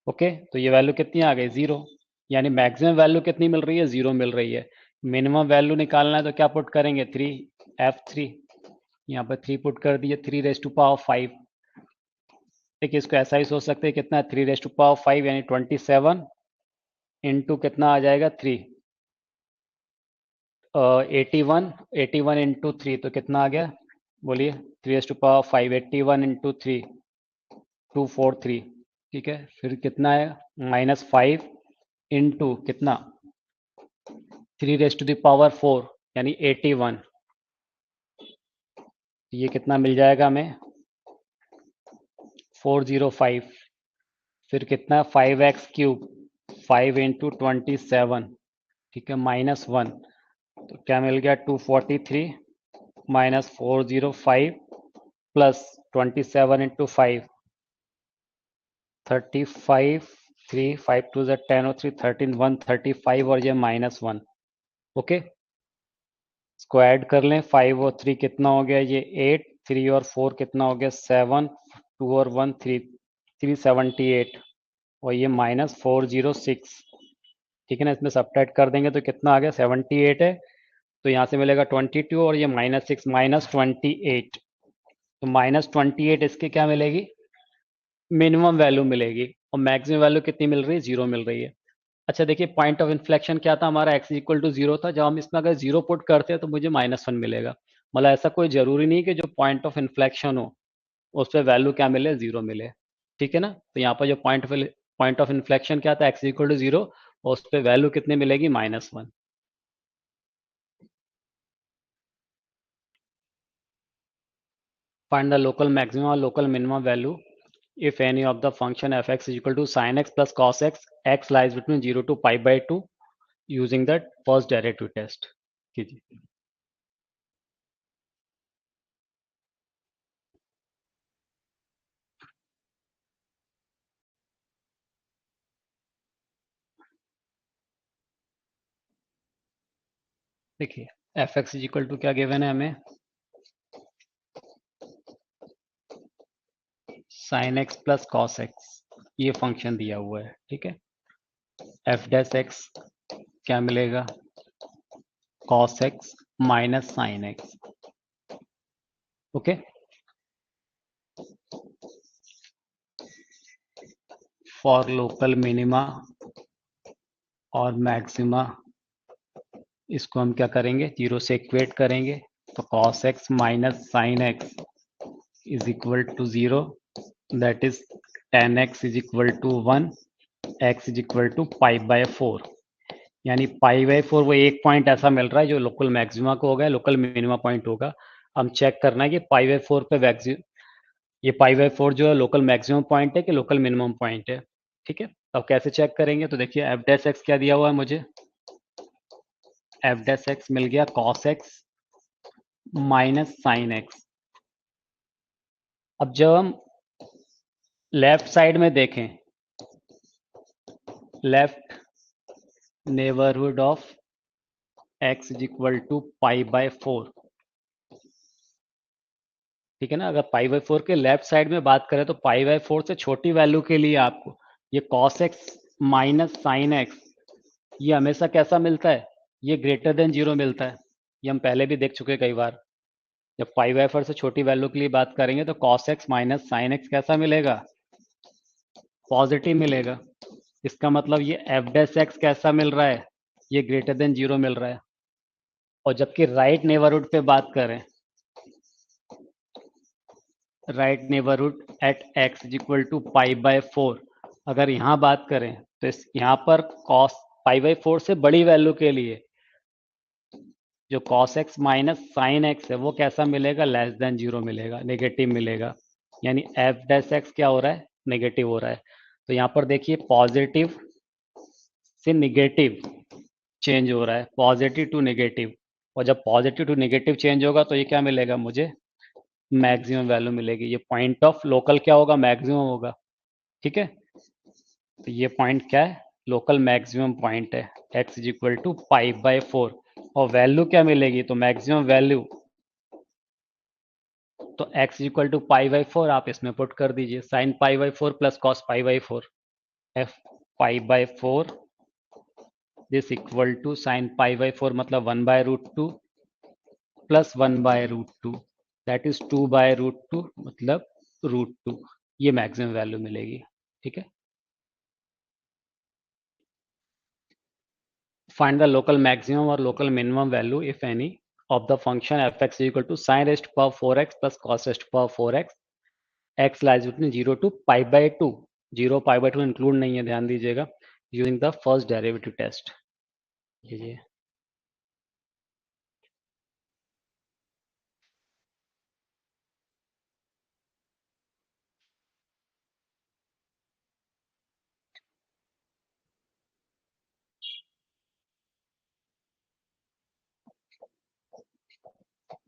[SPEAKER 1] ओके, तो ये वैल्यू कितनी आ गई, 0, यानी मैक्सिमम वैल्यू कितनी मिल रही है, 0 मिल रही है। मिनिमम वैल्यू निकालना है तो क्या पुट करेंगे, 3, f3, यहाँ पर 3 पुट कर दिए, 3 रेज टू पावर 5। देखिए इसको ऐसा ही सोच सकते हैं, कितना, 3 रेज टू पावर 5 यानी 27 इंटू कितना आ जाएगा, 3, 81, 81 इंटू 3 तो कितना आ गया, बोलिए, 3 रेज टू पावर 5, 81 इंटू 3, 243। ठीक है, फिर कितना है, -5 इंटू कितना, 3 रेज टू द पावर 4 यानी 81, ये कितना मिल जाएगा हमें, 405। फिर कितना, 5x क्यूब, 5 इंटू 27, ठीक है, -1, तो क्या मिल गया, 243 माइनस 405 प्लस 27 इंटू 5, 35, 3, 5 टू ज़ 10 और 3 13, 135 और ये -1। ओके, इसको ऐड कर लें, 5 और 3 कितना हो गया, ये 8, 3 और 4 कितना हो गया, 7, 2 और 1 3, 378 और ये -406। ठीक है ना, इसमें सब्ट्रैक्ट कर देंगे तो कितना आ गया, 78 है, तो यहाँ से मिलेगा 22 और ये -6 -28, तो -28 इसकी क्या मिलेगी, मिनिमम वैल्यू मिलेगी और मैक्सिमम वैल्यू कितनी मिल रही है, 0 मिल रही है। अच्छा देखिए, पॉइंट ऑफ इन्फ्लेक्शन क्या था हमारा, x इक्वल टू 0 था। जब हम इसमें अगर 0 पुट करते हैं तो मुझे -1 मिलेगा। मतलब ऐसा कोई जरूरी नहीं कि जो पॉइंट ऑफ इन्फ्लेक्शन हो उस पर वैल्यू क्या मिले, 0 मिले। ठीक है ना। तो यहाँ पर जो पॉइंट ऑफ इन्फ्लेक्शन क्या था, x इक्वल टू 0, और उस पर वैल्यू कितनी मिलेगी, -1। फाइंड द लोकल मैक्सिमम और local minimum value if any of the function fx is equal to sin x plus cos x, x lies between 0 to pi by 2 using that first derivative test कीजिए। देखिए F x is equal to क्या given है हमें, sine X plus cos X, ये function दिया हुआ है। ठीक है। एफ डैश एक्स क्या मिलेगा, cos x minus sine x. Okay. For local minima और मैक्सिमा इसको हम क्या करेंगे, 0 से इक्वेट करेंगे। तो cos x minus sine x is equal to 0, that is tan x is equal to 1, x is equal to pi by 4। यानी पाई by 4 वो एक पॉइंट ऐसा मिल रहा है जो लोकल मैक्सिमा को होगा, लोकल मिनिमा पॉइंट होगा। हम चेक करना है कि पाई बाय 4 पे ये पाई बाय 4 जो है लोकल मैक्सिमम पॉइंट है कि लोकल मिनिमम पॉइंट है। ठीक है। अब कैसे चेक करेंगे, तो देखिए एफ डैश एक्स क्या दिया हुआ है मुझे, एफ डैश एक्स मिल गया cos x minus sine x. अब जब हम लेफ्ट साइड में देखें, left neighbourhood of x is equal to pi by 4। ठीक है ना। अगर पाई बाय 4 के लेफ्ट साइड में बात करें तो पाई बाय 4 से छोटी वैल्यू के लिए आपको ये cos x minus sine x, ये हमेशा कैसा मिलता है, ये ग्रेटर देन 0 मिलता है। ये हम पहले भी देख चुके हैं कई बार। जब पाई बाय 4 से छोटी वैल्यू के लिए बात करेंगे तो cos x minus sine x कैसा मिलेगा, पॉजिटिव मिलेगा। इसका मतलब ये एफ डैश एक्स कैसा मिल रहा है, ये ग्रेटर देन 0 मिल रहा है। और जबकि राइट नेबरहुड पे बात करें, right neighbourhood at x is equal to pi by 4, अगर यहाँ बात करें तो इस यहाँ पर कॉस पाई बाय 4 से बड़ी वैल्यू के लिए जो cos x minus sine x है वो कैसा मिलेगा, लेस देन 0 मिलेगा, नेगेटिव मिलेगा। यानी एफ डैश एक्स क्या हो रहा है, नेगेटिव हो रहा है। तो यहाँ पर देखिए पॉजिटिव से निगेटिव चेंज हो रहा है, पॉजिटिव टू नेगेटिव। और जब पॉजिटिव टू नेगेटिव चेंज होगा तो ये क्या मिलेगा मुझे, मैक्सिमम वैल्यू मिलेगी। ये पॉइंट ऑफ लोकल क्या होगा, मैक्सिमम होगा। ठीक है। तो ये पॉइंट क्या है, लोकल मैक्सिमम पॉइंट है, x is equal to pi by 4। और वैल्यू क्या मिलेगी, तो मैक्सिमम वैल्यू, तो x is equal to pi by 4 आप इसमें पुट कर दीजिए, sine pi by 4 plus cos pi by 4, f pi by 4 this equal to sine pi by 4 मतलब 1/√2 प्लस 1/√2, दैट इज 2/√2 मतलब √2। ये मैक्सिमम वैल्यू मिलेगी। ठीक है। Find the local maximum or local minimum value, if any, of the function f(x) is equal to sin raised to power 4x plus cos raised to power 4x. x lies between 0 to pi by 2. 0 pi by 2 include नहीं है, ध्यान दीजिएगा। Using the first derivative test लीजिए।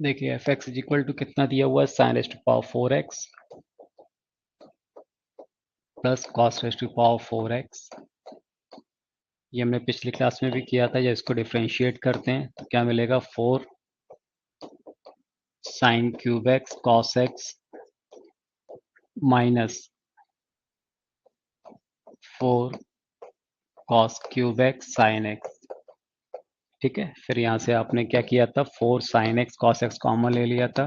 [SPEAKER 1] देखिए F x is equal to कितना दिया हुआ है, sine raised to power 4x plus cos raised to power 4x। ये हमने पिछली क्लास में भी किया था। जब इसको डिफ्रेंशिएट करते हैं तो क्या मिलेगा, 4 sine cube x cos x minus 4 cos cube x sine x. ठीक है। फिर यहाँ से आपने क्या किया था, 4 sine x cos x common ले लिया था,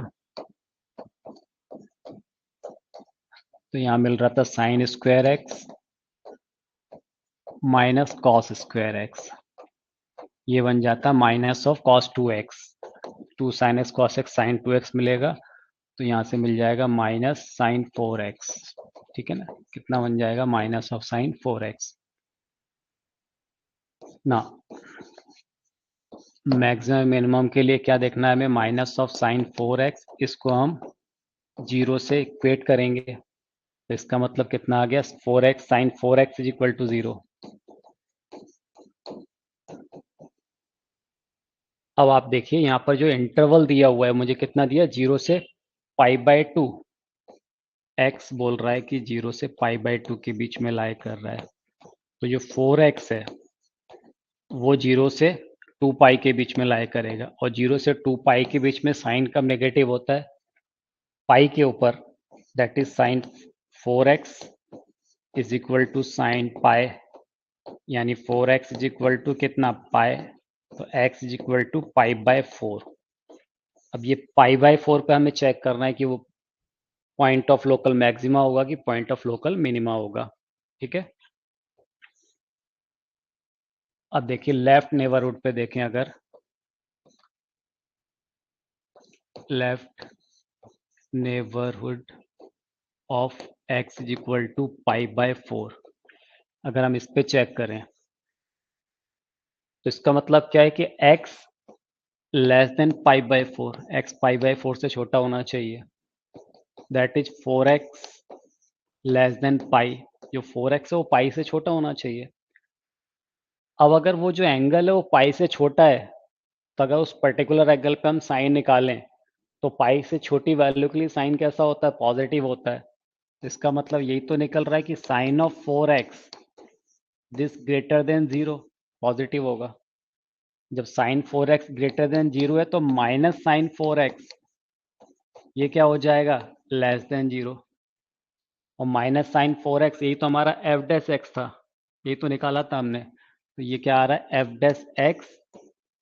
[SPEAKER 1] तो यहाँ मिल रहा था sine square x minus cos square x, ये बन जाता minus of cos 2x, 2 sine x cos x sine 2x मिलेगा, तो यहाँ से मिल जाएगा माइनस साइन 4x। ठीक है ना, कितना बन जाएगा माइनस ऑफ साइन 4x ना। मैक्सिमम मिनिमम के लिए क्या देखना है हमें, माइनस ऑफ साइन 4x, इसको हम 0 से इक्वेट करेंगे, तो इसका मतलब कितना आ गया 4x sign 4x is equal to 0। अब आप देखिए यहाँ पर जो इंटरवल दिया हुआ है मुझे कितना दिया, 0 से π/2, x बोल रहा है कि 0 से π/2 के बीच में लाई कर रहा है, तो जो 4x है वो 0 से 2 पाई के बीच में लाई करेगा, और 0 से 2 पाई के बीच में साइन कब नेगेटिव होता है, पाई के ऊपर, that is sine 4x is equal to sine pi, यानी 4x इज इक्वल टू कितना पाई, तो x इज इक्वल टू π/4। अब ये π/4 पे हमें चेक करना है कि वो पॉइंट ऑफ लोकल मैक्सिमा होगा कि पॉइंट ऑफ लोकल मिनिमा होगा। ठीक है, अब देखिए लेफ्ट नेबरहुड पे देखें, अगर left neighbourhood of x is equal to π/4, अगर हम इस पे चेक करें तो इसका मतलब क्या है कि x लेस देन π/4, x π/4 से छोटा होना चाहिए, that is 4x less than pi, जो 4x है वो पाई से छोटा होना चाहिए। अब अगर वो जो एंगल है वो पाई से छोटा है, तो अगर उस पर्टिकुलर एंगल पे हम साइन निकालें तो पाई से छोटी वैल्यू के लिए साइन कैसा होता है, पॉजिटिव होता है। इसका मतलब यही तो निकल रहा है कि sine of 4x this greater than 0 positive होगा। जब साइन 4x ग्रेटर देन 0 है तो माइनस साइन 4x ये क्या हो जाएगा, लेस देन 0, और माइनस साइन 4x यही तो हमारा एफ डैश एक्स था, यही तो निकाला था हमने, तो ये क्या आ रहा है F dash x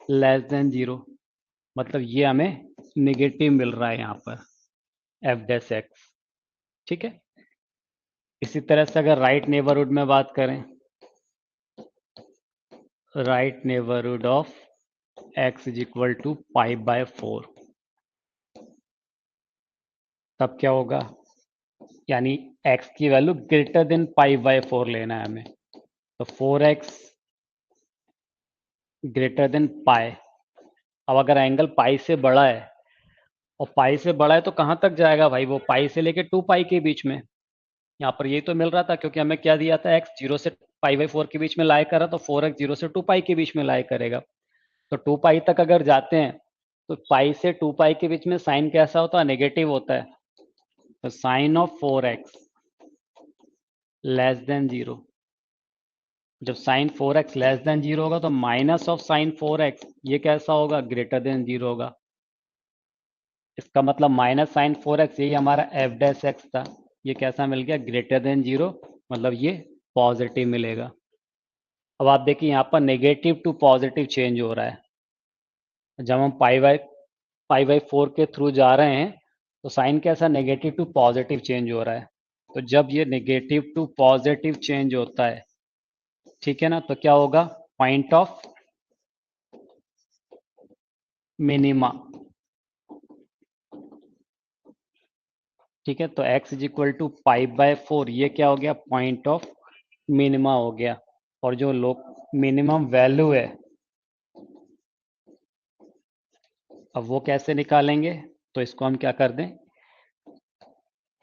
[SPEAKER 1] less then 0, मतलब ये हमें निगेटिव मिल रहा है यहाँ पर एफ डैश एक्स। ठीक है, इसी तरह से अगर राइट नेबरहुड में बात करें, right neighbourhood of x is equal to π/4, तब क्या होगा, यानी x की वैल्यू ग्रेटर देन π/4 लेना है हमें, तो 4x ग्रेटर देन पाई। अब अगर एंगल पाई से बड़ा है, और पाई से बड़ा है तो कहाँ तक जाएगा भाई, वो पाई से लेके 2 पाई के बीच में, यहाँ पर यही तो मिल रहा था, क्योंकि हमें क्या दिया था x 0 से π/4 के बीच में लाई कर रहा, तो 4x 0 से 2 पाई के बीच में लाई करेगा, तो 2 पाई तक अगर जाते हैं तो पाई से 2 पाई के बीच में साइन कैसा होता है, नेगेटिव होता है, तो sign of 4x less then 0, जब साइन 4x लेस देन 0 होगा तो माइनस ऑफ साइन 4x ये कैसा होगा, ग्रेटर देन 0 होगा। इसका मतलब माइनस साइन 4x यही हमारा एफ डैश एक्स था, ये कैसा मिल गया, ग्रेटर देन 0, मतलब ये पॉजिटिव मिलेगा। अब आप देखिए यहाँ पर नेगेटिव टू पॉजिटिव चेंज हो रहा है, जब हम π/4 के थ्रू जा रहे हैं तो साइन कैसा, नेगेटिव टू पॉजिटिव चेंज हो रहा है, तो जब ये नेगेटिव टू पॉजिटिव चेंज होता है, ठीक है ना, तो क्या होगा, पॉइंट ऑफ मिनिमा। ठीक है, तो x इज इक्वल टू π/4 ये क्या हो गया, पॉइंट ऑफ मिनिमा हो गया, और जो लोग मिनिमम वैल्यू है अब वो कैसे निकालेंगे, तो इसको हम क्या कर दें,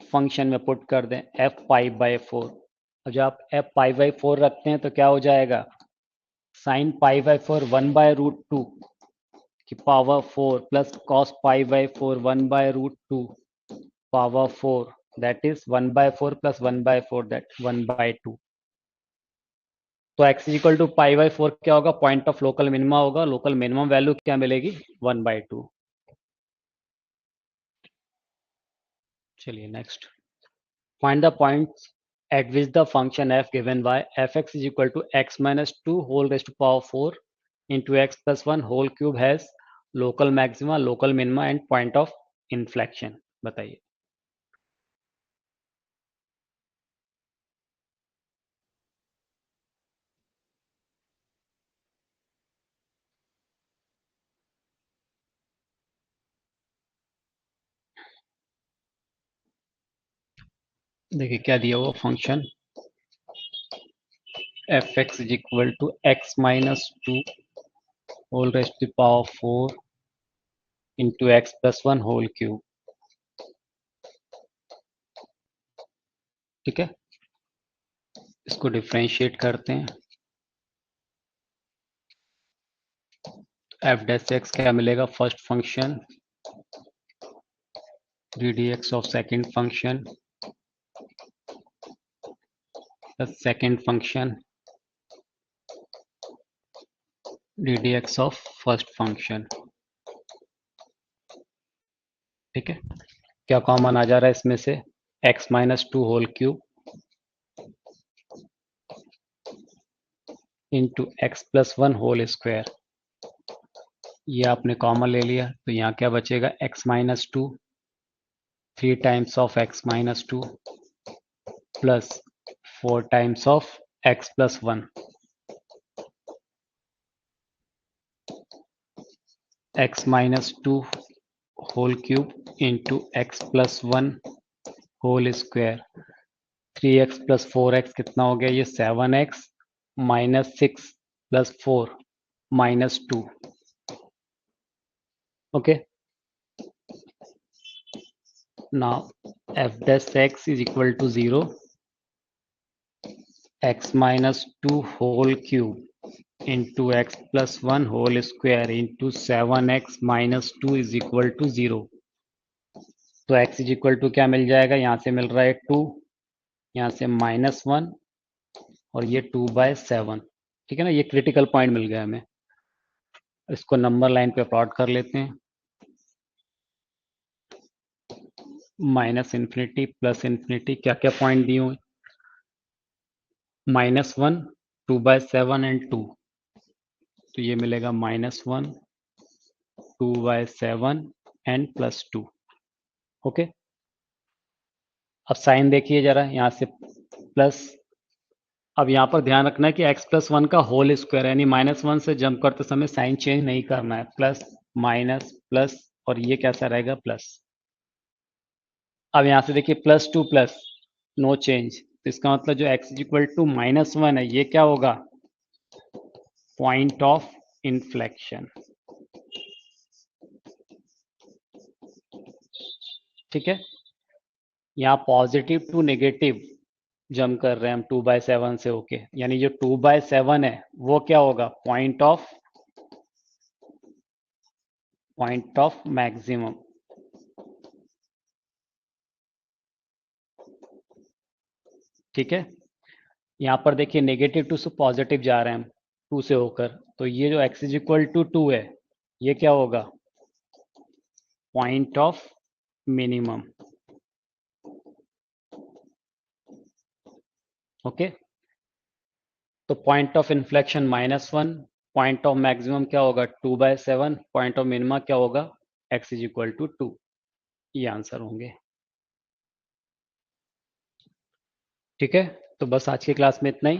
[SPEAKER 1] फंक्शन में पुट कर दें f π/4। अब जब आप f π/4 रखते हैं तो क्या हो जाएगा, साइन π/4 1/√2 की power 4 plus cos π/4 1/√2 power 4, that is 1/4 plus 1/4 that 1/2। तो x इक्वल टू π/4 क्या होगा, पॉइंट ऑफ लोकल मिनिमा होगा, लोकल मिनिमम वैल्यू क्या मिलेगी, 1/2। चलिए next, find the points at which the function f given by fx is equal to x minus 2 whole raised to power 4 into x plus 1 whole cube has local maxima, local minima and point of inflection। बताइए। देखिए क्या दिया हुआ function F x is equal to x minus two whole raised to power 4 into x plus one whole cube. ठीक है, इसको differentiate करते हैं। एफ डैश एक्स क्या मिलेगा, first function D D x of second function plus second function D D x of first function. ठीक है, क्या कॉमन आ जा रहा है इसमें से, x minus two whole cube into x plus one whole square. ये आपने कॉमन ले लिया तो यहाँ क्या बचेगा, x minus two 3 times of x minus two plus 4 times of x plus one. X minus two whole cube into x plus one whole square. 3x plus 4x कितना हो गया, ये 7x minus 6 plus 4 minus 2। Okay, now f dash X is equal to 0, x minus two whole cube into x plus one whole square into 7x minus two is equal to 0। तो x is equal to क्या मिल जाएगा, यहाँ से मिल रहा है 2, यहाँ से माइनस वन और ये 2/7। ठीक है ना, ये क्रिटिकल पॉइंट मिल गया हमें। इसको नंबर लाइन पे प्लॉट कर लेते हैं, माइनस इन्फिनिटी प्लस इन्फिनिटी, क्या क्या पॉइंट दिए हुए, -1, 2/7 एंड 2। तो ये मिलेगा -1, 2/7 एंड प्लस 2। ओके, अब साइन देखिए जरा, यहाँ से प्लस। अब यहाँ पर ध्यान रखना है कि x प्लस वन का होल स्क्वायर यानी -1 से जंप करते समय साइन चेंज नहीं करना है, प्लस माइनस प्लस और ये कैसा रहेगा प्लस। अब यहाँ से देखिए +2 प्लस नो चेंज, तो इसका मतलब जो x इज इक्वल टू -1 है ये क्या होगा, पॉइंट ऑफ इन्फ्लेक्शन। ठीक है, यहाँ पॉजिटिव टू नेगेटिव जंप कर रहे हैं हम 2/7 से होके, यानी जो 2/7 है वो क्या होगा, पॉइंट ऑफ मैक्सिमम। ठीक है, यहाँ पर देखिए नेगेटिव टू से पॉजिटिव जा रहे हैं हम 2 से होकर, तो ये जो x इज इक्वल टू 2 है ये क्या होगा, पॉइंट ऑफ मिनिमम। ओके, तो point of inflection -1, point of maximum क्या होगा 2/7, पॉइंट ऑफ मिनिमम क्या होगा x इज इक्वल टू 2। ये आंसर होंगे। ठीक है, तो बस आज की क्लास में इतना ही।